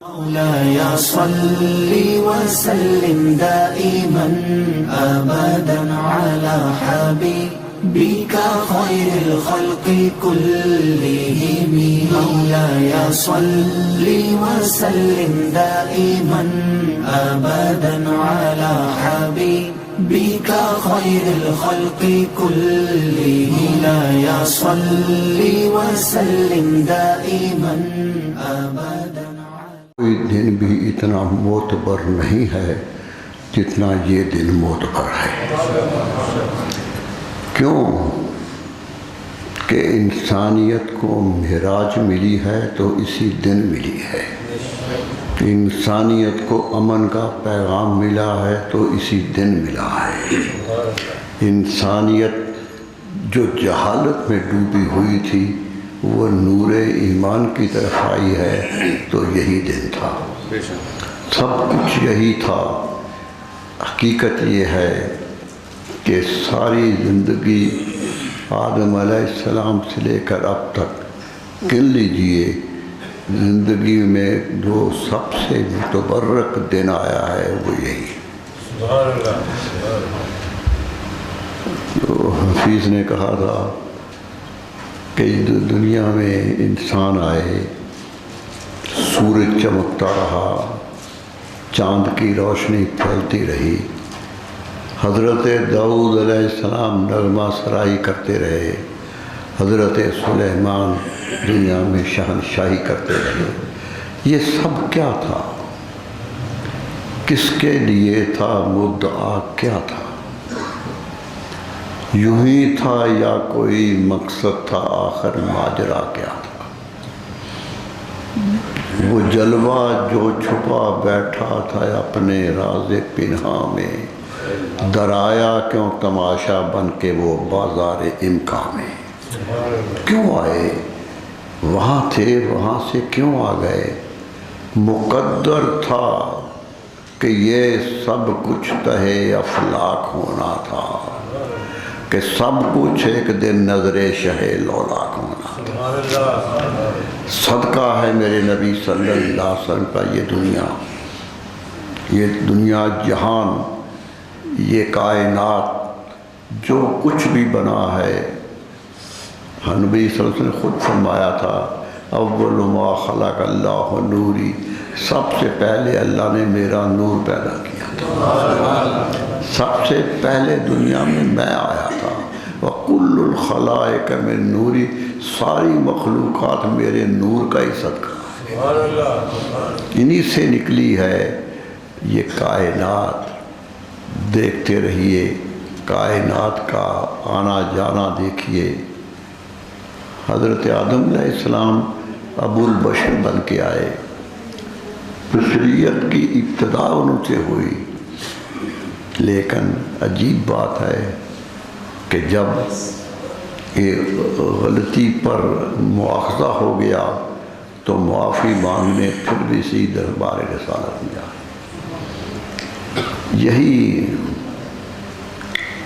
مولاي صل وسلم دائما أبدا على حبيبك خير الخلق كلهم. مولاي صل وسلم دائما أبدا على حبيبك خير الخلق كلهم. مولاي صل وسلم دائما أبدا. کوئی دن بھی اتنا معتبر نہیں ہے جتنا یہ دن معتبر ہے. کیوں کہ انسانیت کو معراج ملی ہے تو اسی دن ملی ہے. انسانیت کو امن کا پیغام ملا ہے تو اسی دن ملا ہے. انسانیت جو جہالت میں ڈوبی ہوئی تھی وہ نور ایمان کی طرف آئی ہے تو یہی دن تھا. سب کچھ یہی تھا. حقیقت یہ ہے کہ ساری زندگی آدم علیہ السلام سے لے کر اب تک گن لیجئے زندگی میں جو سب سے متبرک دن آیا ہے وہ یہی. جو حفیظ نے کہا تھا کہ دنیا میں انسان آئے، سورج چمکتا رہا، چاند کی روشنی پھیلتی رہی، حضرت داؤد علیہ السلام نغمہ سرائی کرتے رہے، حضرت سلیمان دنیا میں شہنشاہی کرتے رہے. یہ سب کیا تھا؟ کس کے لیے تھا؟ مدعا کیا تھا؟ یوں ہی تھا یا کوئی مقصد تھا؟ آخر ماجرا کیا تھا؟ وہ جلوہ جو چھپا بیٹھا تھا اپنے راز پنہا میں، درایا کیوں تماشا بن کے وہ بازار امکا میں. کیوں آئے؟ وہاں تھے، وہاں سے کیوں آ گئے؟ مقدر تھا کہ یہ سب کچھ تہے افلاک ہونا تھا، کہ سب کچھ ایک دن نظر شہ لولاک ہونا تھا. صدقہ ہے میرے نبی صلی اللہ علیہ وسلم کا یہ دنیا جہان، یہ کائنات، جو کچھ بھی بنا ہے. نبی صلی اللہ علیہ وسلم نے خود فرمایا تھا اول ما خلق اللہ نوری، سب سے پہلے اللہ نے میرا نور پیدا کیا تھا. سب سے پہلے دنیا میں میں آیا تھا. وَكُلُّ الْخَلَائِقَ مِن نوری، ساری مخلوقات میرے نور کا ہی صدقہ ہے. انہی سے نکلی ہے یہ کائنات. دیکھتے رہیے کائنات کا آنا جانا دیکھیے. حضرت آدم علیہ السلام ابو البشر بن کے آئے. بشریت کی ابتدا ان سے ہوئی، لیکن عجیب بات ہے کہ جب یہ غلطی پر مواخذہ ہو گیا تو معافی مانگنے پھر بھی اسی دربار رسالت میں آئے. یہی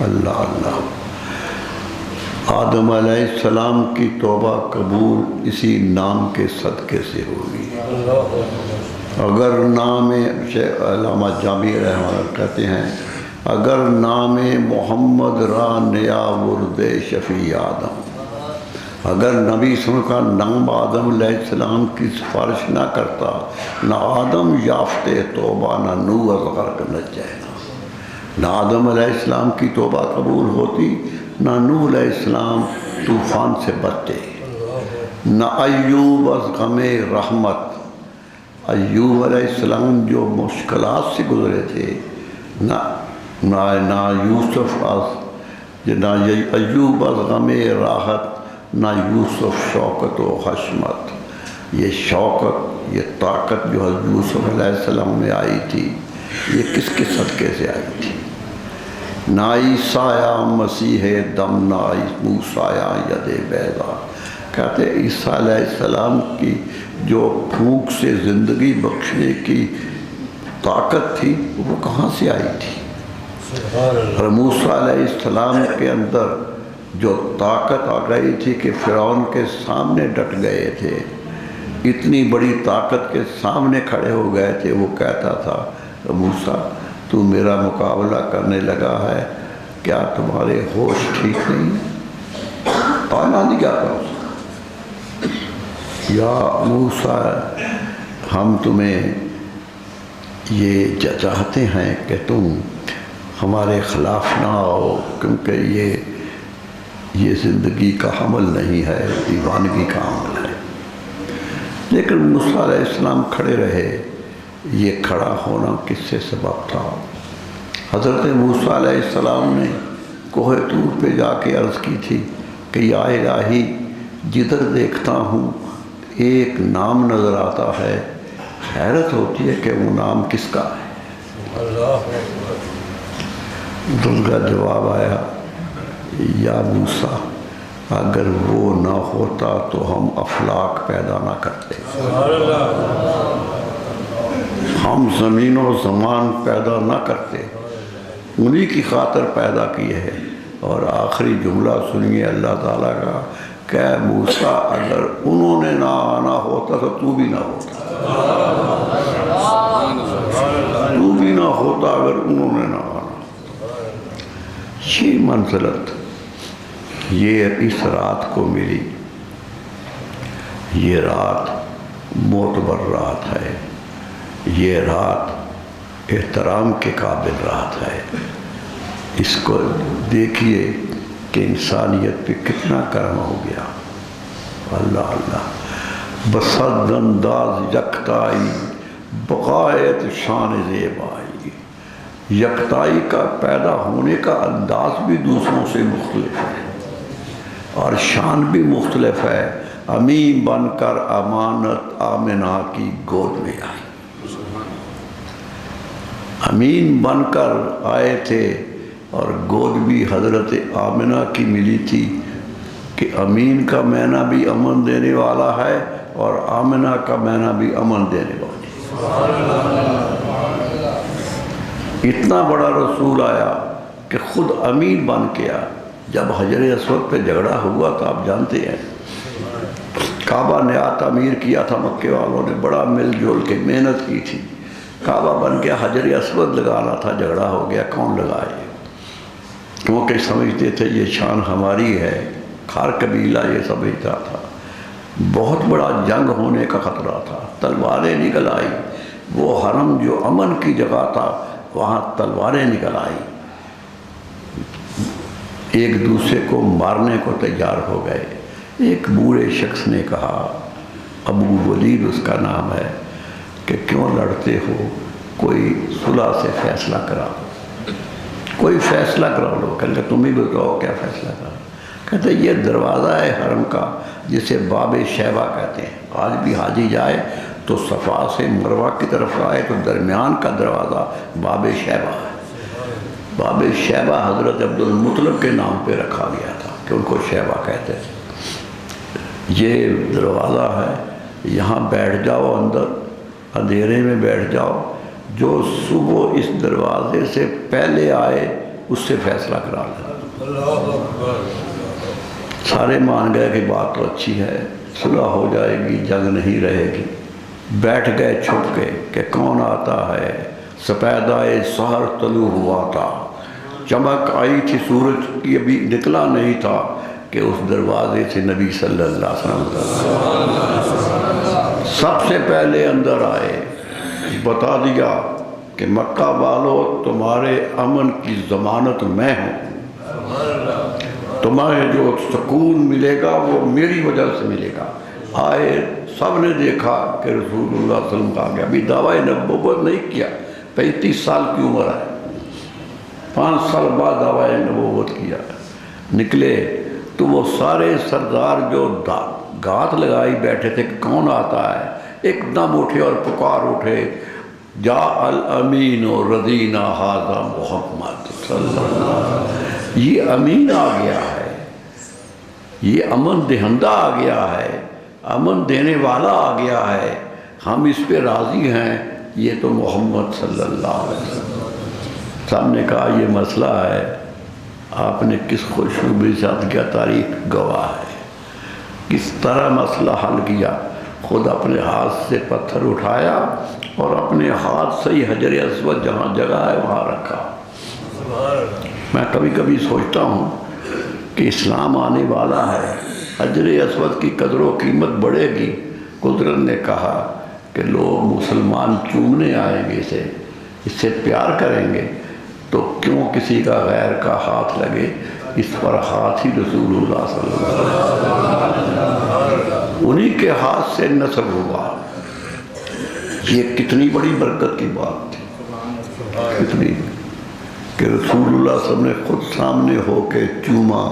اللہ اللہ. آدم علیہ السلام کی توبہ قبول اسی نام کے صدقے سے ہوگی. اگر نام علامہ جامی رحمہ اللہ کہتے ہیں اگر نام محمد را نیا ورد شفیع آدم، اگر نبی صلی اللہ علیہ وسلم کا نام آدم علیہ السلام کی سفارش نہ کرتا، نہ آدم یافتے توبہ، نہ نوح از غرق نجینا. نہ آدم علیہ السلام کی توبہ قبول ہوتی، نہ نوح علیہ السلام طوفان سے بچتے، نہ ایوب از غم رحمت. ایوب علیہ السلام جو مشکلات سے گزرے تھے، نہ یوسف نہ ایوب از غم راحت، نہ یوسف شوکت و حشمت. یہ شوکت، یہ طاقت جو حضرت یوسف علیہ السلام میں آئی تھی، یہ کس کے صدقے سے آئی تھی؟ نہ عیسیٰ مسیح دم، نہ موسیٰ ید بیضا. کہتے عیسیٰ علیہ السلام کی جو پھونک سے زندگی بخشنے کی طاقت تھی وہ کہاں سے آئی تھی؟ اور موسیٰ علیہ السلام کے اندر جو طاقت آ گئی تھی کہ فرعون کے سامنے ڈٹ گئے تھے، اتنی بڑی طاقت کے سامنے کھڑے ہو گئے تھے. وہ کہتا تھا موسیٰ تو میرا مقابلہ کرنے لگا ہے, کیا تمہارے ہوش ٹھیک نہیں ہے؟ پابندی کیا کرو یا موسیٰ, ہم تمہیں یہ چاہتے ہیں کہ تم ہمارے خلاف نہ آؤ, کیونکہ یہ زندگی کا حمل نہیں ہے, دیوانگی کا عمل ہے. لیکن موسیٰ علیہ السلام کھڑے رہے. یہ کھڑا ہونا کس سے سبب تھا؟ حضرت موسیٰ علیہ السلام نے کوہ طور پہ جا کے عرض کی تھی کہ یا الہی, جدھر دیکھتا ہوں ایک نام نظر آتا ہے, حیرت ہوتی ہے کہ وہ نام کس کا ہے. ان کا جواب آیا, یا موسیٰ اگر وہ نہ ہوتا تو ہم افلاک پیدا نہ کرتے, ہم زمین و زمان پیدا نہ کرتے, انہی کی خاطر پیدا کیے ہے. اور آخری جملہ سنیے اللہ تعالیٰ کا کہ موسیٰ اگر انہوں نے نہ آنا ہوتا تو بھی نہ ہوتا, تو بھی نہ ہوتا اگر انہوں نے نہ آنا. یہ منزلت یہ اس رات کو ملی. یہ رات معتبر رات ہے, یہ رات احترام کے قابل رات ہے. اس کو دیکھیے کہ انسانیت پہ کتنا کرم ہو گیا. اللہ اللہ, بصد انداز یکتائی بقایت شان زیبائی. یکتائی کا پیدا ہونے کا انداز بھی دوسروں سے مختلف ہے اور شان بھی مختلف ہے. امین بن کر امانت آمنہ کی گود میں آئی, امین بن کر آئے تھے اور گود بھی حضرت آمنہ کی ملی تھی کہ امین کا معنی بھی امن دینے والا ہے اور آمنہ کا معنی بھی امن دینے والی. اتنا بڑا رسول آیا کہ خود امین بن کے آیا. جب حجر اسود پہ جھگڑا ہوا تو آپ جانتے ہیں کعبہ نیا تعمیر کیا تھا, مکے والوں نے بڑا مل جول کے محنت کی تھی. کعبہ بن گیا, حجر اسود لگانا تھا, جھگڑا ہو گیا کون لگائے, کیونکہ سمجھتے تھے یہ شان ہماری ہے. ہر قبیلہ یہ سمجھتا تھا. بہت بڑا جنگ ہونے کا خطرہ تھا, تلواریں نکل آئی. وہ حرم جو امن کی جگہ تھا وہاں تلواریں نکل آئی, ایک دوسرے کو مارنے کو تیار ہو گئے. ایک بوڑھے شخص نے کہا, ابو ولید اس کا نام ہے, کہ کیوں لڑتے ہو, کوئی صلح سے فیصلہ کرا دو, کوئی فیصلہ کرا لو. کہتے تم ہی بتاؤ کیا فیصلہ کرا. کہتے یہ دروازہ ہے حرم کا جسے باب شیبہ کہتے ہیں. آج بھی حاجی جائے تو صفا سے مروہ کی طرف آئے تو درمیان کا دروازہ باب شیبہ ہے. باب شیبہ حضرت عبدالمطلب کے نام پہ رکھا گیا تھا کہ ان کو شیبہ کہتے تھے. یہ دروازہ ہے, یہاں بیٹھ جاؤ, اندر اندھیرے میں بیٹھ جاؤ, جو صبح اس دروازے سے پہلے آئے اس سے فیصلہ کرا لیں. سارے مان گئے کہ بات تو اچھی ہے, صلح ہو جائے گی, جنگ نہیں رہے گی. بیٹھ گئے چھپ کے کہ کون آتا ہے. سپیدائے سحر طلوع ہوا تھا, چمک آئی تھی سورج کی, ابھی نکلا نہیں تھا کہ اس دروازے سے نبی صلی اللہ علیہ وسلم سب سے پہلے اندر آئے. بتا دیا کہ مکہ والو تمہارے امن کی ضمانت میں ہوں, تمہیں جو سکون ملے گا وہ میری وجہ سے ملے گا. آئے, سب نے دیکھا کہ رسول اللہ صلی اللہ علیہ وسلم آ گیا. ابھی دعویٰ نبوت نہیں کیا, 35 سال کی عمر ہے, 5 سال بعد دعویٰ نبوت کیا. نکلے تو وہ سارے سردار جو گات لگائی بیٹھے تھے کہ کون آتا ہے, ایک دم اٹھے اور پکار اٹھے, جا الامین و رضینا ھذا محمد صلی اللہ علیہ وسلم. یہ امین آ گیا ہے, یہ امن دہندہ آ گیا ہے, امن دینے والا آ گیا ہے, ہم اس پہ راضی ہیں. یہ تو محمد صلی اللہ علیہ وسلم. سب نے کہا یہ مسئلہ ہے, آپ نے کس خوشخبری ساتھ کیا, تاریخ گواہ ہے کس طرح مسئلہ حل کیا. خود اپنے ہاتھ سے پتھر اٹھایا اور اپنے ہاتھ سے ہی حجر اسود جہاں جگہ ہے وہاں رکھا۔ میں کبھی کبھی سوچتا ہوں کہ اسلام آنے والا ہے، حجر اسود کی قدر و قیمت بڑھے گی۔ قدرت نے کہا کہ لوگ مسلمان چومنے آئیں گے، اس سے پیار کریں گے، تو کیوں کسی کا غیر کا ہاتھ لگے؟ اس پر ہاتھ ہی رسول اللہ صلی اللہ علیہ وسلم، انہی کے ہاتھ سے نسب ہوا۔ یہ کتنی بڑی برکت کی بات تھی، کتنی کہ رسول اللہ صلی اللہ علیہ وسلم نے خود سامنے ہو کے چوما،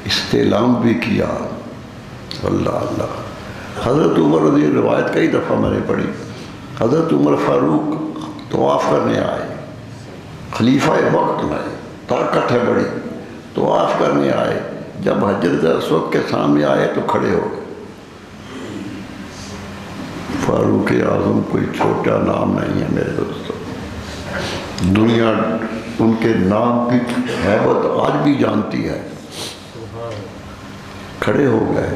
استعلام بھی کیا۔ اللہ اللہ۔ حضرت عمر رضی اللہ عنہ، روایت کئی دفعہ میں نے پڑھی، حضرت عمر فاروق طواف کرنے آئے، خلیفہ وقت میں، طاقت ہے بڑی، طواف کرنے آئے، جب حجر اسود کے سامنے آئے تو کھڑے ہو گئے۔ فاروق اعظم کوئی چھوٹا نام نہیں ہے میرے دوستوں، دنیا ان کے نام کی ہیبت آج بھی جانتی ہے۔ کھڑے ہو گئے،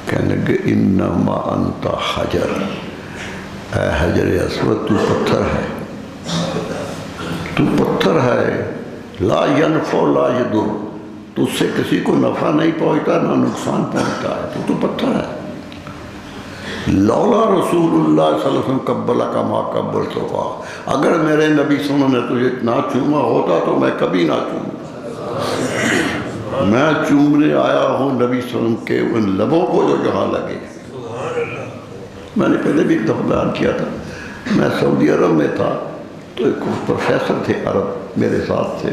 کہنے لگے انما انت حجر، اے حجر اسود تو پتھر ہے، تو پتھر ہے، لا ینفع لا یضر، تو اس سے کسی کو نفع نہیں پہنچتا نہ نقصان پہنچتا ہے، تو پتھر ہے۔ لولا رسول اللہ صلی اللہ علیہ وسلم قبلک ما قبلتک، اگر میرے نبی صلی اللہ علیہ وسلم نے تجھے نہ چوما ہوتا تو میں کبھی نہ چوموں۔ میں چومنے آیا ہوں نبی صلی اللہ علیہ وسلم کے ان لبوں کو جو جہاں لگے۔ میں نے پہلے بھی ایک دفعہ بیان کیا تھا، میں سعودی عرب میں تھا تو ایک پروفیسر تھے عرب میرے ساتھ تھے،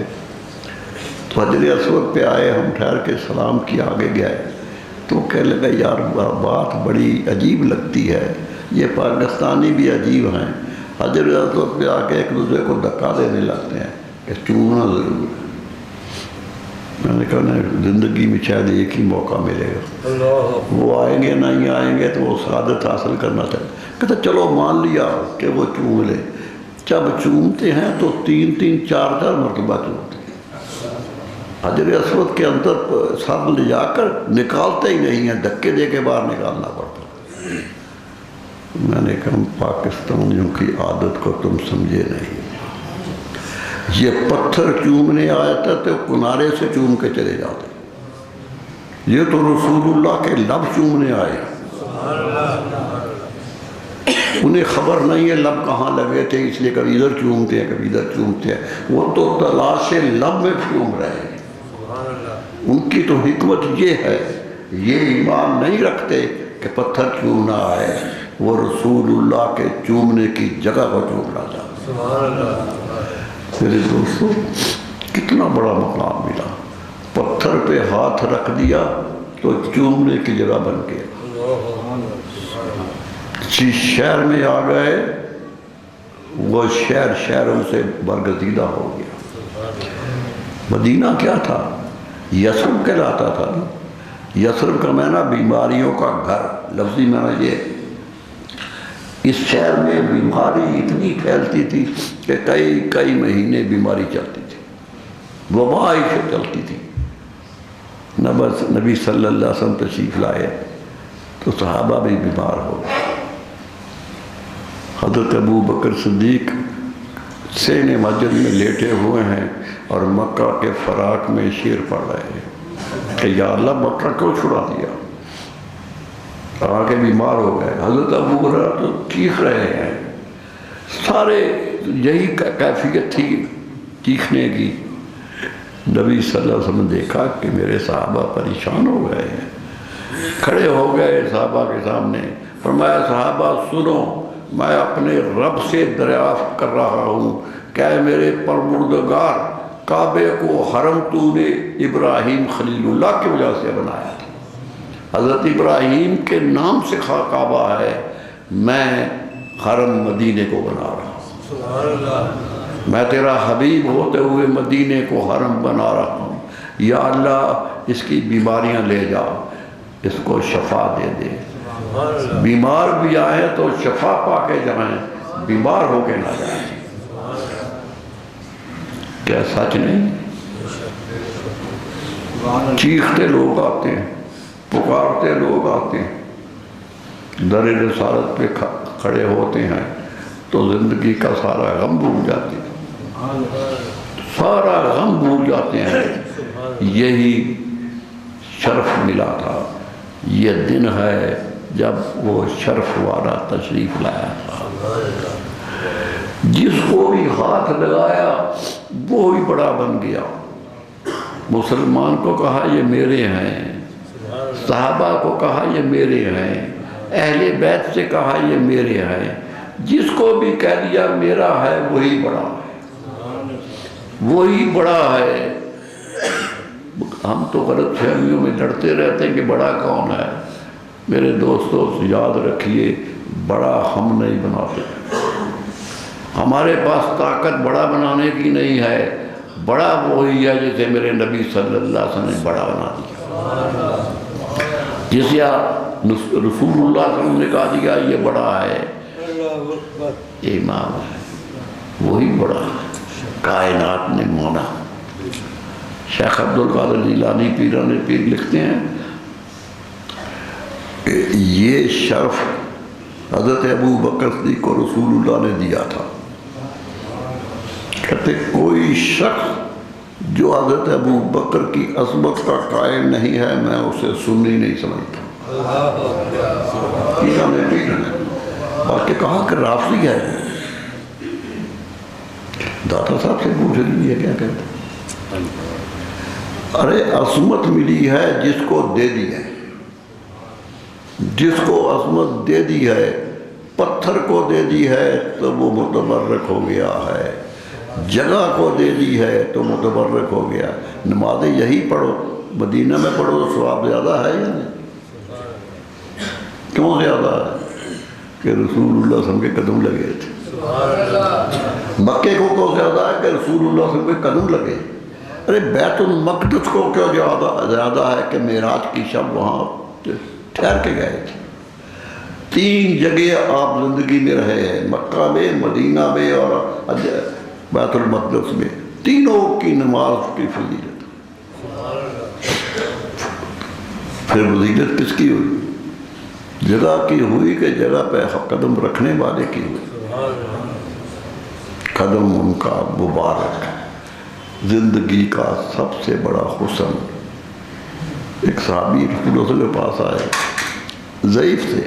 تو حجر اسود پہ آئے، ہم ٹھہر کے سلام کیا، آگے گئے تو کہنے لگا یار بات بڑی عجیب لگتی ہے، یہ پاکستانی بھی عجیب ہیں، حجر اسود پہ آ کے ایک دوسرے کو دھکا دینے لگتے ہیں کہ چومنا ضرور ہے۔ میں نے کہا نہیں، زندگی میں شاید ایک ہی موقع ملے گا، وہ آئیں گے نہیں آئیں گے تو وہ سعادت حاصل کرنا چاہتے، کہتا چلو مان لیا کہ وہ چوم لے۔ جب چومتے ہیں تو 3 4 مرتبہ چومتے ہیں، حجر اسود کے اندر سر لے جا کر نکالتے ہی نہیں ہیں، دھکے دے کے باہر نکالنا پڑتا۔ میں نے کہا پاکستانیوں کی عادت کو تم سمجھے نہیں، یہ پتھر چومنے آیا تھا تو کنارے سے چوم کے چلے جاتے، یہ تو رسول اللہ کے لب چومنے آئے، انہیں خبر نہیں ہے لب کہاں لگے تھے، اس لیے کبھی ادھر چومتے ہیں کبھی ادھر چومتے ہیں، وہ تو تلاش لب میں چوم رہے ہیں۔ ان کی تو حکمت یہ ہے، یہ ایمان نہیں رکھتے کہ پتھر چومنا آئے، وہ رسول اللہ کے چومنے کی جگہ کو چومنا چاہتے۔ میرے دوستو کتنا بڑا مقام ملا، پتھر پہ ہاتھ رکھ دیا تو چومنے کی جگہ بن گیا۔ جس شہر میں آ گئے وہ شہر ان سے برگزیدہ ہو گیا۔ مدینہ کیا تھا؟ یثرب کہلاتا تھا نا، یثرب کا معنی بیماریوں کا گھر، لفظی معنی یہ۔ اس شہر میں بیماری اتنی پھیلتی تھی کہ کئی مہینے بیماری چلتی تھی، وبا سے چلتی تھی۔ نبی صلی اللہ علیہ وسلم تشریف لائے تو صحابہ بھی بیمار ہو گئے۔ حضرت ابو بکر صدیق سین مسجد میں لیٹے ہوئے ہیں اور مکہ کے فراق میں شعر پڑھ رہے ہیں کہ یا اللہ مکہ کیوں چھڑا دیا، آگے بیمار ہو گئے۔ حضرت ابو ہریرہ تو چیخ رہے ہیں، سارے یہی کیفیت تھی چیخنے کی۔ نبی صلی اللہ علیہ وسلم نے دیکھا کہ میرے صحابہ پریشان ہو گئے ہیں، کھڑے ہو گئے صحابہ کے سامنے، فرمایا صحابہ سنو، میں اپنے رب سے دریافت کر رہا ہوں کہ میرے پروردگار، کعبے کو حرم تو نے ابراہیم خلیل اللہ کی وجہ سے بنایا تھا، حضرت ابراہیم کے نام سے کعبہ ہے، میں حرم مدینے کو بنا رہا ہوں، میں تیرا حبیب ہوتے ہوئے مدینے کو حرم بنا رہا ہوں، یا اللہ اس کی بیماریاں لے جا، اس کو شفا دے دے، بیمار بھی آئے تو شفا پا کے جائیں، بیمار ہو کے نہ جائیں۔ کیا سچ نہیں؟ چیختے لوگ آتے ہیں، پکارتے لوگ آتے ہیں، در رسالت پہ کھڑے ہوتے ہیں تو زندگی کا سارا غم بھول جاتے ہیں، سارا غم بھول جاتے ہیں۔ یہی شرف ملا تھا، یہ دن ہے جب وہ شرف والا تشریف لایا تھا۔ جس کو بھی ہاتھ لگایا وہی بڑا بن گیا۔ مسلمان کو کہا یہ میرے ہیں، صحابہ کو کہا یہ میرے ہیں، اہل بیت سے کہا یہ میرے ہیں۔ جس کو بھی کہہ دیا میرا ہے وہی بڑا ہے، وہی بڑا ہے۔ ہم تو غلط فہمیوں میں لڑتے رہتے ہیں کہ بڑا کون ہے۔ میرے دوستو یاد رکھیے، بڑا ہم نہیں بناتے، ہمارے پاس طاقت بڑا بنانے کی نہیں ہے۔ بڑا وہی ہے جسے میرے نبی صلی اللہ علیہ وسلم نے بڑا بنا دیا، جسے رسول اللہ صلی اللہ علیہ وسلم نے کہا دیا یہ بڑا ہے، امام ہے، وہی بڑا ہے، کائنات نے مانا۔ شیخ عبدالقادر جیلانی پیران پیر لکھتے ہیں یہ شرف حضرت ابو بکر صدیق کو رسول اللہ نے دیا تھا۔ کہتے کوئی شخص جو حضرت ابو بکر کی عظمت کا قائل نہیں ہے میں اسے سنی نہیں سمجھتا۔ باقی کہا کہ رافضی ہے، داتا صاحب سے پوچھ لیجیے کیا کہتے ہیں۔ ارے عظمت ملی ہے جس کو دے دی ہے، جس کو عظمت دے دی ہے، پتھر کو دے دی ہے تو وہ متبرک ہو گیا ہے، جگہ کو دے دی ہے تو متبرک ہو گیا۔ نمازیں یہی پڑھو، مدینہ میں پڑھو تو ثواب زیادہ ہے یا نہیں؟ کیوں زیادہ ہے؟ کہ رسول اللہ صلی اللہ علیہ وسلم کے قدم لگے تھے۔ مکے کو کیوں زیادہ ہے؟ کہ رسول اللہ صلی اللہ علیہ وسلم کے قدم لگے۔ ارے بیت المقدس کو کیوں زیادہ ہے؟ کہ معراج کی شب وہاں ٹھہر کے گئے تھے۔ 3 جگہ آپ زندگی میں رہے ہیں، مکہ میں، مدینہ میں اور بیت المقدس میں، تینوں کی نماز کی فضیلت۔ پھر فضیلت کس کی ہوئی؟ جگہ کی ہوئی کہ جگہ پہ قدم رکھنے والے کی ہوئی۔ قدم ان کا مبارک، زندگی کا سب سے بڑا حسن۔ ایک صحابی رسول اللہ صلی اللہ علیہ وسلم کے پاس آئے، ضعیف تھے،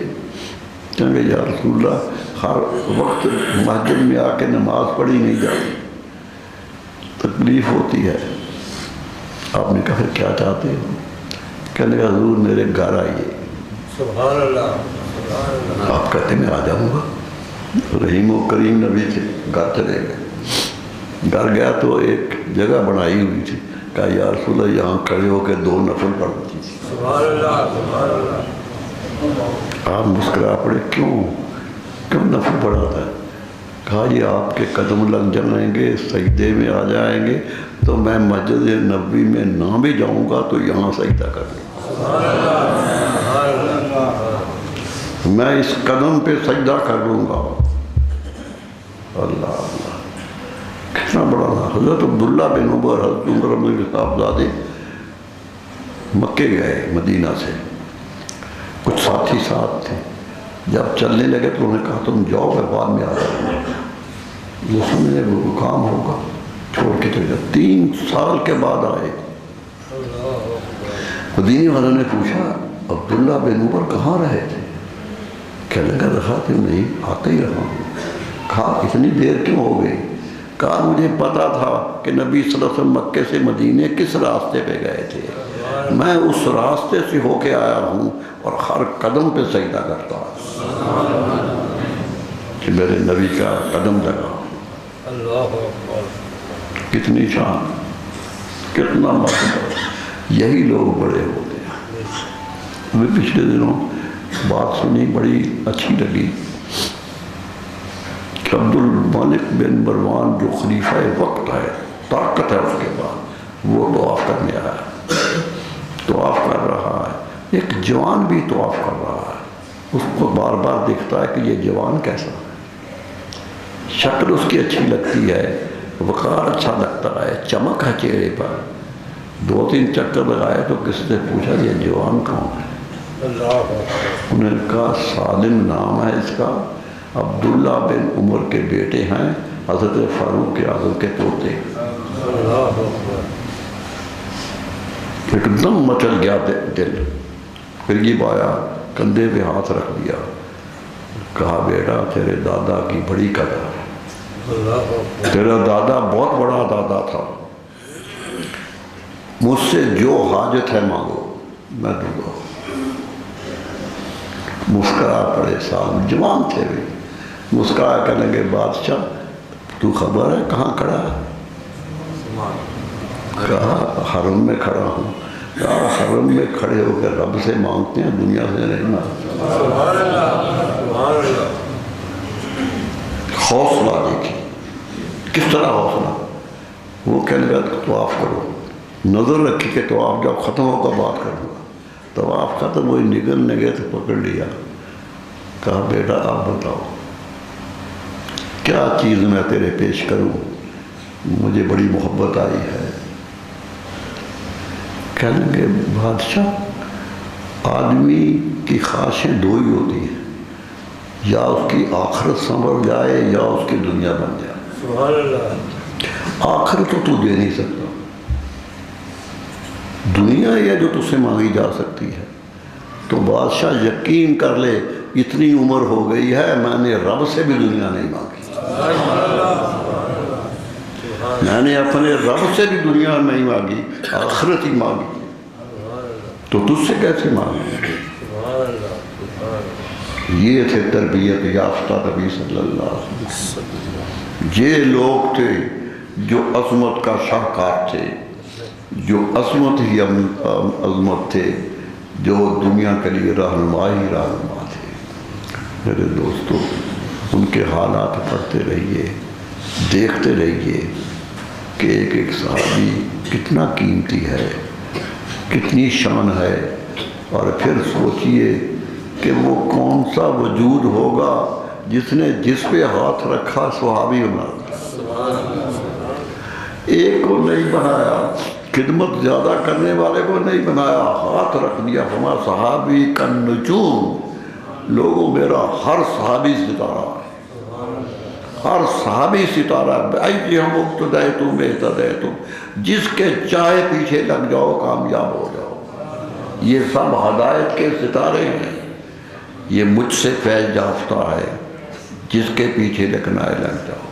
کہنے یا رسول اللہ ہر وقت مسجد میں آ کے نماز پڑھی نہیں جاتی، تکلیف ہوتی ہے۔ آپ نے کہا پھر کیا چاہتے ہو؟ کہنے لگا حضور میرے گھر آئیے۔ سبحان اللہ۔ آپ کہتے میں آ جاؤں گا۔ رحیم و کریم نبی تھے، گھر چلے گئے۔ گھر گیا تو ایک جگہ بنائی ہوئی تھی، کہا یا رسول اللہ یہاں کھڑے ہو کے 2 نفل پڑھتی تھی۔ سبحان اللہ، سبحان اللہ۔ آپ مسکرا پڑے، کیوں نفل پڑھاتا ہے؟ کہا یہ آپ کے قدم لگ جائیں گے، سجدے میں آ جائیں گے تو میں مسجد نبوی میں نہ بھی جاؤں گا تو یہاں سجدہ کر لوں گا، میں اس قدم پہ سجدہ کر لوں گا۔ اللہ اللہ، کتنا بڑا نا۔ حضرت عبداللہ بن عمر، حضرت عمر بن صاحبزادے مکے گئے مدینہ سے، کچھ ساتھی ساتھ تھے۔ جب چلنے لگے تو انہوں نے کہا تم جاؤ میں بعد میں آ جاؤں گا، جو سمجھے وہ کام ہوگا، چھوڑ کے چلے جاؤ۔ 3 سال کے بعد آئے۔ مدینے والوں نے پوچھا عبداللہ بن عمر کہاں رہے تھے؟ کہنے لگا رہا تھا نہیں، آتا ہی رہا ہوں۔ کہا اتنی دیر کیوں ہو گئی؟ کہا مجھے پتا تھا کہ نبی صلی اللہ علیہ وسلم مکے سے مدینے کس راستے پہ گئے تھے، میں اس راستے سے ہو کے آیا ہوں اور ہر قدم پہ سجدہ کرتا ہوں کہ میرے نبی کا قدم لگا۔ اللہ اکبر، کتنی شان، کتنا مقدر، یہی لوگ بڑے ہوتے ہیں۔ ہمیں پچھلے دنوں بات سنی، بڑی اچھی لگی کہ عبد الملک بن مروان جو خلیفہ وقت ہے، طاقت ہے اس کے بعد، وہ طواف کرنے آیا، طواف کر رہا ہے۔ ایک جوان بھی طواف کر رہا ہے، اس کو بار بار دیکھتا ہے کہ یہ جوان کیسا ہے، شکل اس کی اچھی لگتی ہے، وقار اچھا لگتا ہے، چمک ہے چہرے پر۔ 2-3 چکر لگائے تو کسی سے پوچھا یہ جوان کون ہے؟ انہوں نے کہا سالم نام ہے اس کا، عبداللہ بن عمر کے بیٹے ہیں، حضرت فاروق اعظم کے پوتے۔ ایک دم مچل گیا دل، پھر یہ آیا، کندھے پہ ہاتھ رکھ دیا، کہا بیٹا تیرے دادا کی بڑی قدر ہے، تیرا دادا بہت بڑا دادا تھا، مجھ سے جو حاجت ہے مانگو میں دوں گا۔ مسکرا پڑے، صاحب جوان تھے بھی، مسکرا کر لگے بادشاہ تو خبر ہے کہاں کھڑا ہے؟ کہا حرم میں کھڑا ہوں۔ کہا حرم میں کھڑے ہو کر رب سے مانگتے ہیں، دنیا سے نہیں مانگتے۔ حوصلہ دیکھی کس طرح حوصلہ، وہ کہنے لگا طواف کرو، نظر رکھی کہ طواف جب ختم ہوگا بات کروں گا۔ طواف ختم ہوئی، نگلنے گئے تو پکڑ لیا، کہا بیٹا آپ بتاؤ کیا چیز میں تیرے پیش کروں، مجھے بڑی محبت آئی ہے۔ کہنے لگے بادشاہ آدمی کی خواہشیں دو ہی ہوتی ہیں، یا اس کی آخرت سنور جائے یا اس کی دنیا بن جائے۔ سبحان اللہ۔ آخرت تو دے نہیں سکتا، دنیا یہ جو تجھ سے مانگی جا سکتی ہے۔ تو بادشاہ یقین کر لے اتنی عمر ہو گئی ہے میں نے رب سے بھی دنیا نہیں مانگی، میں نے اپنے رب سے بھی دنیا نہیں مانگی، آخرت ہی مانگی، تو تجھ سے کیسے مانگی؟ یہ تھے تربیت یافتہ نبی صلی اللہ علیہ وسلم۔ یہ لوگ تھے جو عظمت کا شاہکار تھے، جو عظمت ہی عظمت تھے، جو دنیا کے لیے رہنما ہی رہنما تھے۔ میرے دوستو ان کے حالات پڑھتے رہیے، دیکھتے رہیے کہ ایک ایک صحابی کتنا قیمتی ہے، کتنی شان ہے، اور پھر سوچئے کہ وہ کون سا وجود ہوگا جس نے جس پہ ہاتھ رکھا صحابی بنا، ایک کو نہیں بنایا، خدمت زیادہ کرنے والے کو نہیں بنایا، ہاتھ رکھ دیا، فما صحابی کا نجوم، لوگوں میرا ہر صحابی ستارہ ہے، ہر صحابی ستارہ ہے، ایہم اقتدیتم اہتدیتم، جس کے چاہے پیچھے لگ جاؤ کامیاب ہو جاؤ۔ یہ سب ہدایت کے ستارے ہیں، یہ مجھ سے فیض یافتہ ہے، جس کے پیچھے لگنا ہے لگ جاؤ۔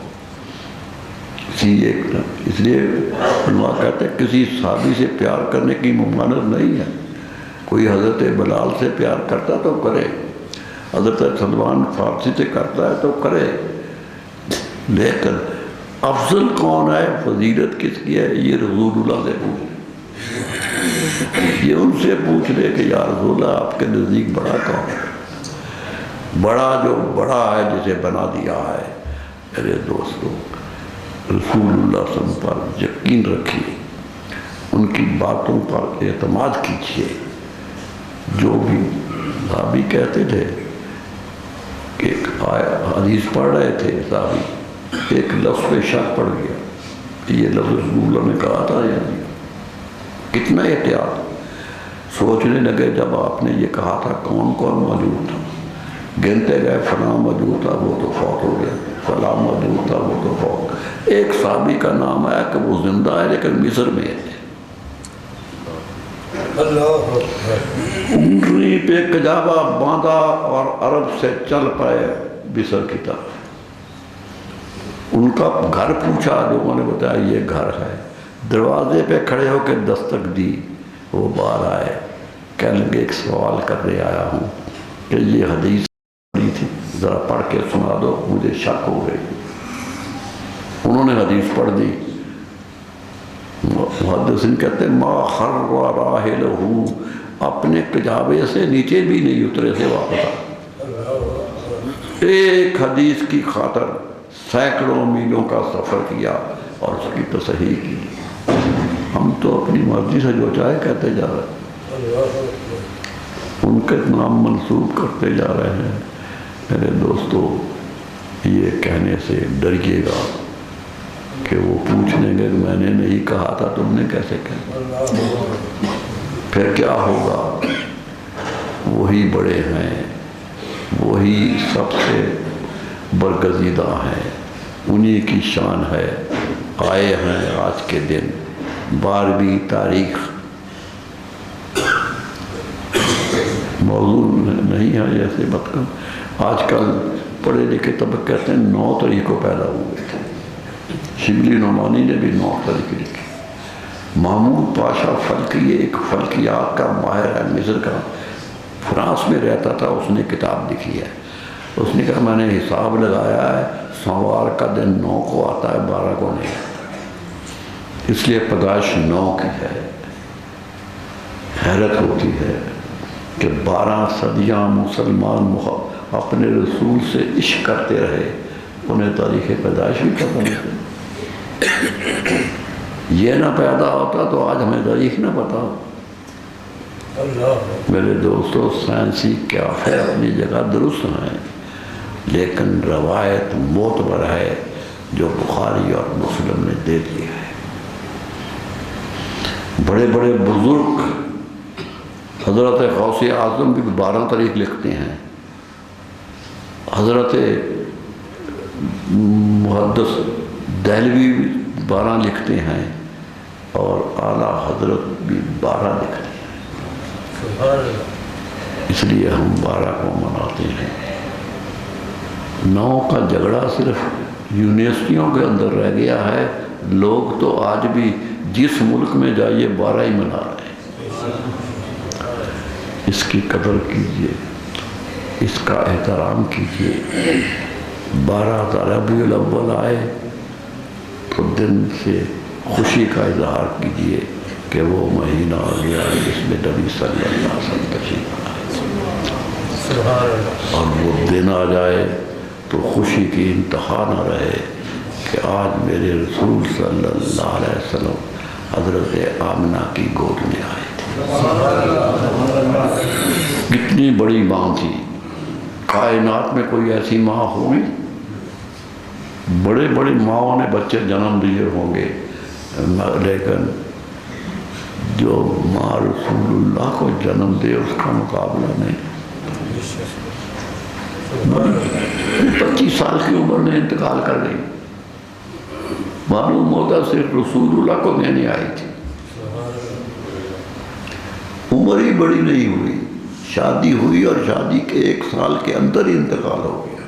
اس لیے علماء کہتے ہیں کسی صحابی سے پیار کرنے کی ممانعت نہیں ہے، کوئی حضرت بلال سے پیار کرتا تو کرے، حضرت سلمان فارسی سے کرتا ہے تو کرے، لیکن افضل کون ہے، فضیلت کس کی ہے، یہ رسول اللہ سے پوچھ، یہ ان سے پوچھ لے کہ یا رسول اللہ آپ کے نزدیک بڑا کون ہے، بڑا جو بڑا ہے جسے بنا دیا ہے۔ میرے دوستو رسول اللہ صلی اللہ علیہ وسلم پر یقین رکھیے، ان کی باتوں پر اعتماد کیجیے۔ جو بھی صحابی کہتے تھے کہ حدیث پڑھ رہے تھے صحابی، ایک لفظ پہ شک پڑ گیا، یہ لفظ رسول اللہ نے کہا تھا یا نہیں، کتنا احتیاط، سوچنے لگے جب آپ نے یہ کہا تھا کون کون موجود تھا، گنتے گئے فلاں موجود تھا وہ تو فوت ہو گیا، فلاں موجود تھا وہ تو فوت۔ ایک صحابی کا نام آیا کہ وہ زندہ ہے لیکن مصر میں ہے، اونٹنی پہ کجاوا باندھا اور عرب سے چل پائے مصر کی طرف۔ ان کا گھر پوچھا، لوگوں نے بتایا یہ گھر ہے، دروازے پہ کھڑے ہو کے دستک دی، وہ باہر آئے، کہنے لگے ایک سوال کرنے آیا ہوں کہ یہ حدیث پڑھی تھی ذرا پڑھ کے سنا دو، مجھے شک ہو گئی۔ انہوں نے حدیث پڑھ دی، محدثین کہتے ہیں ما خر راحلہ، اپنے کجاوے سے نیچے بھی نہیں اترے سے واپس آئے، ایک حدیث کی خاطر سینکڑوں میلوں کا سفر کیا اور اس کی تصحیح کی۔ ہم تو اپنی مرضی سے جو چاہے کہتے جا رہے ہیں، ان کے نام منسوب کرتے جا رہے ہیں۔ میرے دوستو یہ کہنے سے ڈریے گا کہ وہ پوچھ لیں گے کہ میں نے نہیں کہا تھا تم نے کیسے کہا، پھر کیا ہوگا؟ وہی بڑے ہیں، وہی سب سے برگزیدہ ہیں، انہی کی شان ہے۔ آئے ہیں آج کے دن 12ویں تاریخ، موضوع نہیں ہے جیسے مطلب آج کل پڑھے لکھے طبق کہتے ہیں 9 تاریخ کو پیدا ہوئے تھے۔ شبلی نعمانی نے بھی 9 تاریخ لکھی۔ محمود پاشا فلکی ایک فلکیات کا ماہر ہے، مصر کا، فرانس میں رہتا تھا، اس نے کتاب لکھی ہے۔ اس نے کہا میں نے حساب لگایا ہے، سوموار کا دن 9 کو آتا ہے، 12 کو نہیں، اس لیے پیدائش 9 کی ہے۔ حیرت ہوتی ہے کہ 12 صدیاں مسلمان اپنے رسول سے عشق کرتے رہے، انہیں تاریخ پیدائش بھی پتہ نہیں تھی۔ یہ نہ پیدا ہوتا تو آج ہمیں تاریخ نہ پتا ہو۔ میرے دوستو، سائنسی کیافے اپنی جگہ درست ہیں، لیکن روایت معتبر ہے جو بخاری اور مسلم نے دے دی ہے۔ بڑے بڑے بزرگ حضرت غوث اعظم بھی 12 تاریخ لکھتے ہیں، حضرت محدث دہلوی بھی 12 لکھتے ہیں، اور اعلیٰ حضرت بھی 12 لکھتے ہیں۔ اس لیے ہم 12 کو مناتے ہیں۔ 9 کا جھگڑا صرف یونیورسٹیوں کے اندر رہ گیا ہے، لوگ تو آج بھی جس ملک میں جائیے 12 ہی منا رہے ہیں۔ اس کی قدر کیجئے، اس کا احترام کیجئے۔ 12 ربیع الاول آئے تو دن سے خوشی کا اظہار کیجئے کہ وہ مہینہ آ گیا جس میں نبی صلی اللہ علیہ وسلم تشریف لائے، اور وہ دن آ جائے تو خوشی کی انتہا نہ رہے کہ آج میرے رسول صلی اللہ علیہ وسلم حضرت آمنہ کی گود میں آئے تھے۔ کتنی بڑی ماں تھی، کائنات میں کوئی ایسی ماں ہوگی؟ بڑے بڑی ماؤں نے بچے جنم دیے ہوں گے، لیکن جو ماں رسول اللہ کو جنم دے اس کا مقابلہ نہیں۔ 25 سال کی عمر میں انتقال کر گئی، معلوم ہوتا صرف رسول اللہ کو دینے آئی تھی، عمر ہی بڑی نہیں ہوئی، شادی ہوئی اور شادی کے 1 سال کے اندر ہی انتقال ہو گیا۔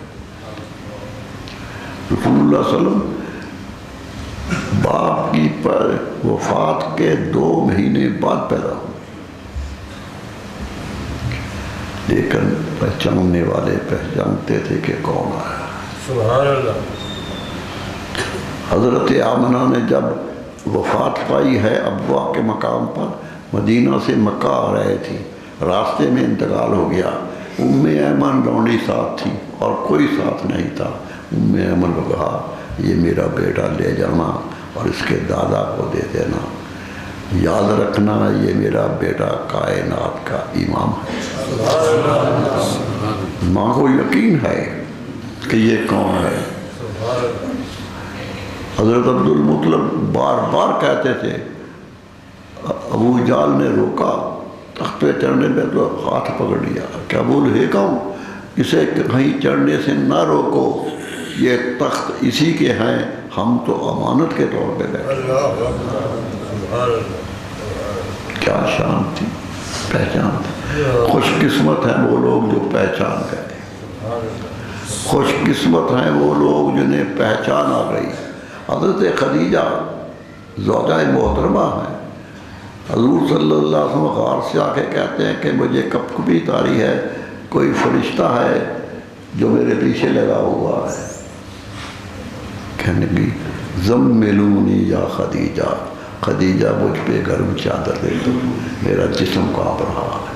رسول اللہ صلی اللہ علیہ وسلم باپ کی پر وفات کے 2 مہینے بعد پیدا ہوئے، لیکن پہچاننے والے پہچانتے تھے کہ کون آیا۔ سبحان اللہ۔ حضرت آمنہ نے جب وفات پائی ہے ابوا کے مقام پر، مدینہ سے مکہ آ رہے تھی، راستے میں انتقال ہو گیا۔ ام ایمن لونڈی ساتھ تھی اور کوئی ساتھ نہیں تھا۔ ام ایمن کو کہا یہ میرا بیٹا لے جانا اور اس کے دادا کو دے دینا، یاد رکھنا یہ میرا بیٹا کائنات کا امام ہے۔ ماں کو یقین ہے کہ یہ کون ہے۔ حضرت عبد المطلب بار بار کہتے تھے، ابو جال نے روکا، تخت پہ چڑھنے پہ تو ہاتھ پکڑ لیا کہ ابو الحکم اسے کہیں چڑھنے سے نہ روکو، یہ تخت اسی کے ہیں، ہم تو امانت کے طور پہ بیٹھے۔ کیا شان تھی، پہچان تھی۔ خوش قسمت ہیں وہ لوگ جو پہچان گئے، خوش قسمت ہیں وہ لوگ جنہیں پہچان آ گئی۔ حضرت خدیجہ زوجہ محترمہ ہیں، حضور صلی اللہ علیہ وسلم غار سے آ کے کہتے ہیں کہ مجھے کپ کپی طاری ہے، کوئی فرشتہ ہے جو میرے پیچھے لگا ہوا ہے۔ کہنے لگی زملونی یا خدیجہ، خدیجہ مجھ پہ گرم چادر دے دو، میرا جسم کانپ رہا ہے۔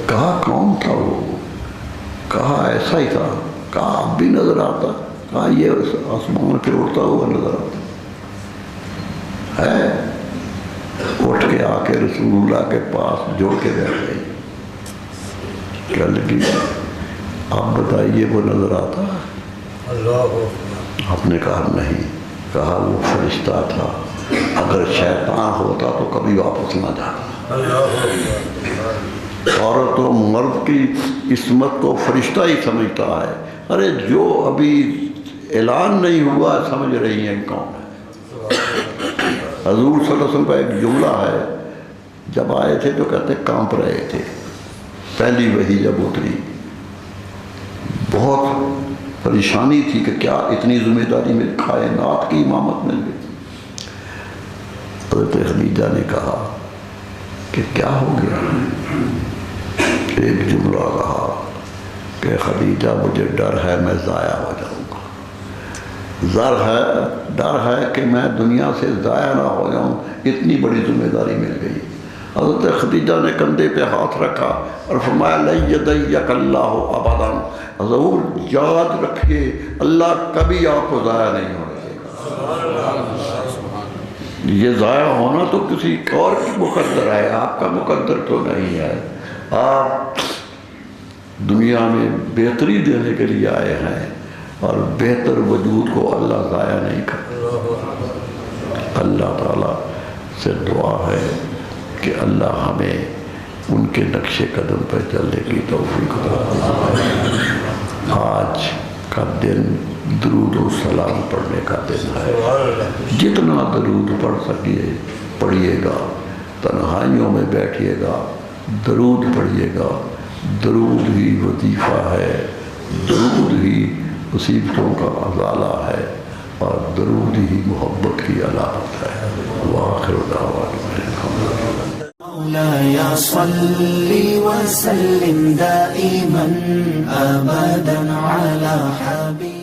کہا کون تھا وہ؟ کہا ایسا ہی تھا۔ کہا اب بھی نظر آتا؟ کہا یہ آسمان پہ اڑتا ہوا نظر آتا ہے۔ اٹھ کے آ کے رسول اللہ کے پاس جوڑ کے بیٹھ گئی، کہنے لگی آپ بتائیے وہ نظر آتا؟ آپ نے کہا نہیں۔ کہا وہ فرشتہ تھا، اگر شیطان ہوتا تو کبھی واپس نہ جاتا۔ عورت و مرد کی عصمت کو فرشتہ ہی سمجھتا ہے. ارے جو ابھی اعلان نہیں ہوا سمجھ رہی ہیں کون ہے. حضور صلی اللہ علیہ وسلم کا ایک جملہ ہے، جب آئے تھے تو کہتے کانپ رہے تھے. پہلی وحی جب اتری بہت پریشانی تھی کہ کیا اتنی ذمہ داری میں کائنات کی امامت مل گئی. حضرت خدیجہ نے کہا کہ کیا ہو گیا. ایک جملہ کہا کہ خدیجہ مجھے ڈر ہے میں ضائع ہو جاؤں گا. ڈر ہے کہ میں دنیا سے ضائع نہ ہو جاؤں. اتنی بڑی ذمہ داری مل گئی. حضرت خدیجہ نے کندھے پہ ہاتھ رکھا اور فرمایا لن یضیعک اللہ ابدا. حضور یاد رکھیے اللہ کبھی آپ کو ضائع نہیں ہونے دے گا. یہ ضائع ہونا تو کسی اور کی مقدر ہے، آپ کا مقدر تو نہیں ہے. آپ دنیا میں بہتری دینے کے لیے آئے ہیں اور بہتر وجود کو اللہ ضائع نہیں کرتا. اللہ تعالیٰ سے دعا ہے کہ اللہ ہمیں ان کے نقش قدم پر چلنے کی توفیق عطا. آج کا دن درود و سلام پڑھنے کا دن ہے. جتنا درود پڑھ سکیے پڑھیے گا. تنہائیوں میں بیٹھیے گا درود پڑھیے گا. درود ہی وظیفہ ہے، درود ہی مصیبتوں کا ازالہ ہے اور درود ہی محبت کی علامت ہے. وآخر دعوانا الحمدللہ. مولاي صل وسلم دائما أبدا على حبيبك